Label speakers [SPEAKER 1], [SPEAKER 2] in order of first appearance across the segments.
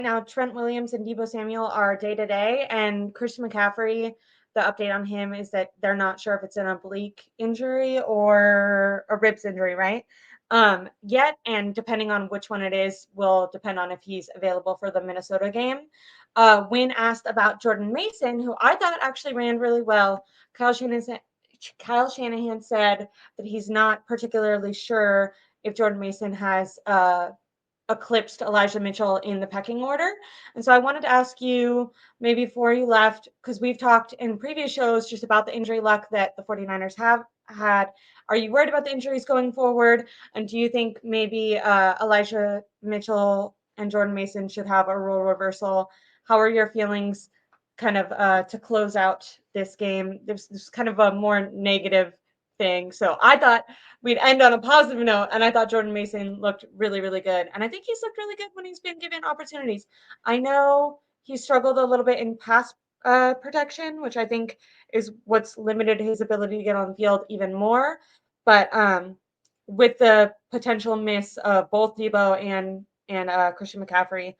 [SPEAKER 1] now Trent Williams and Deebo Samuel are day-to-day, and Christian McCaffrey, the update on him is that they're not sure if it's an oblique injury or a ribs injury, right? Yet, and depending on which one it is, will depend on if he's available for the Minnesota game. When asked about Jordan Mason, who I thought actually ran really well, Kyle Shanahan said that he's not particularly sure if Jordan Mason has eclipsed Elijah Mitchell in the pecking order. And so I wanted to ask you, maybe before you left, because we've talked in previous shows just about the injury luck that the 49ers have had. Are you worried about the injuries going forward? And do you think maybe Elijah Mitchell and Jordan Mason should have a role reversal? How are your feelings kind of to close out this game? There's kind of a more negative thing. So I thought we'd end on a positive note, and I thought Jordan Mason looked really, really good. And I think he's looked really good when he's been given opportunities. I know he struggled a little bit in pass protection, which I think is what's limited his ability to get on the field even more. But with the potential miss of both Deebo and Christian McCaffrey,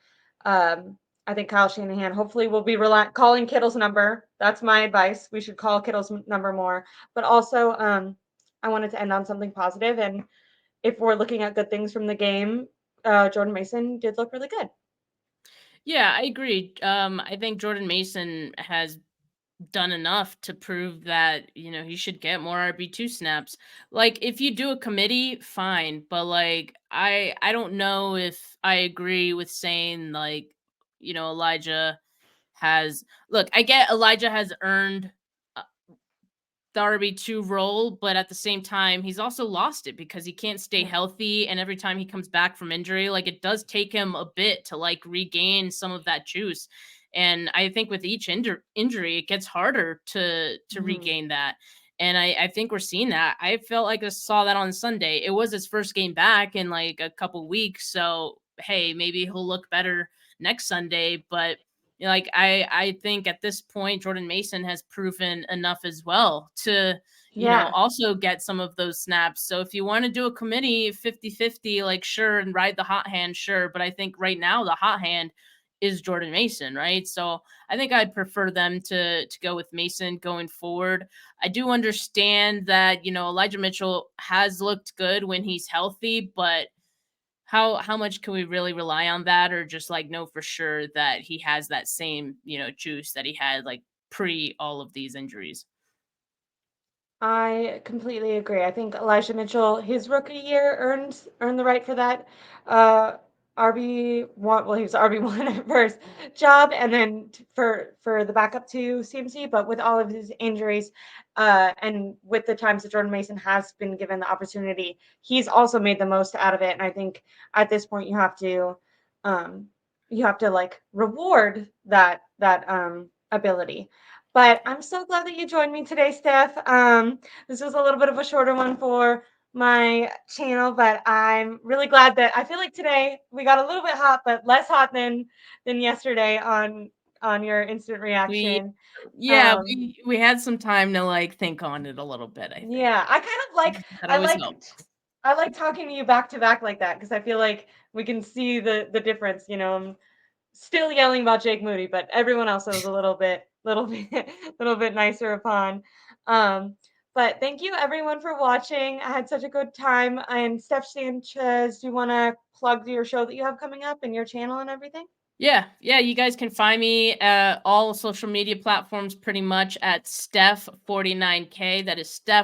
[SPEAKER 1] I think Kyle Shanahan hopefully will be calling Kittle's number. That's my advice. We should call Kittle's number more. But also, I wanted to end on something positive, and if we're looking at good things from the game, Jordan Mason did look really good.
[SPEAKER 2] Yeah, I agree. I think Jordan Mason has done enough to prove that, he should get more RB2 snaps. Like if you do a committee, fine, but like I don't know if I agree with saying like, Elijah has look, I get Elijah has earned uh, the RB2 role, but at the same time, he's also lost it because he can't stay
[SPEAKER 1] Yeah.
[SPEAKER 2] healthy. And every time he comes back from injury, like it does take him a bit to like regain some of that juice. And I think with each injury, it gets harder to
[SPEAKER 1] Mhm.
[SPEAKER 2] regain that. And I think we're seeing that. I felt like I saw that on Sunday. It was his first game back in like a couple weeks. So hey, maybe he'll look better next Sunday. But like I think at this point Jordan Mason has proven enough as well to
[SPEAKER 1] Yeah.
[SPEAKER 2] also get some of those snaps. So if you want to do a committee 50-50, like sure, and ride the hot hand, sure, but I think right now the hot hand is Jordan Mason, right? So I think I'd prefer them to go with Mason going forward. I do understand that Elijah Mitchell has looked good when he's healthy, but how much can we really rely on that, or just like know for sure that he has that same, juice that he had like pre all of these injuries?
[SPEAKER 1] I completely agree. I think Elijah Mitchell, his rookie year, earned the right for that uh, RB1. Well, he was RB1 at first job, and then for the backup to CMC. But with all of his injuries, and with the times that Jordan Mason has been given the opportunity, he's also made the most out of it. And I think at this point, um, you have to like reward that ability. But I'm so glad that you joined me today, Steph. This was a little bit of a shorter one for my channel, but I'm really glad that I feel like today we got a little bit hot, but less hot than yesterday on your instant
[SPEAKER 2] We
[SPEAKER 1] reaction.
[SPEAKER 2] Yeah,
[SPEAKER 1] Um,
[SPEAKER 2] we had some time to like think on it a little bit, I think.
[SPEAKER 1] yeah, I kind of like
[SPEAKER 2] That
[SPEAKER 1] I
[SPEAKER 2] always
[SPEAKER 1] like
[SPEAKER 2] helps.
[SPEAKER 1] I like talking to you back to back like that because I feel like we can see the difference. I'm still yelling about Jake Moody, but everyone else was a little bit, little bit nicer upon. Um, but thank you everyone for watching. I had such a good time. And Steph Sanchez, do you want to plug your show that you have coming up and your channel and everything?
[SPEAKER 2] Yeah, yeah, you guys can find me all social media platforms pretty much at Steph49K. That is Steph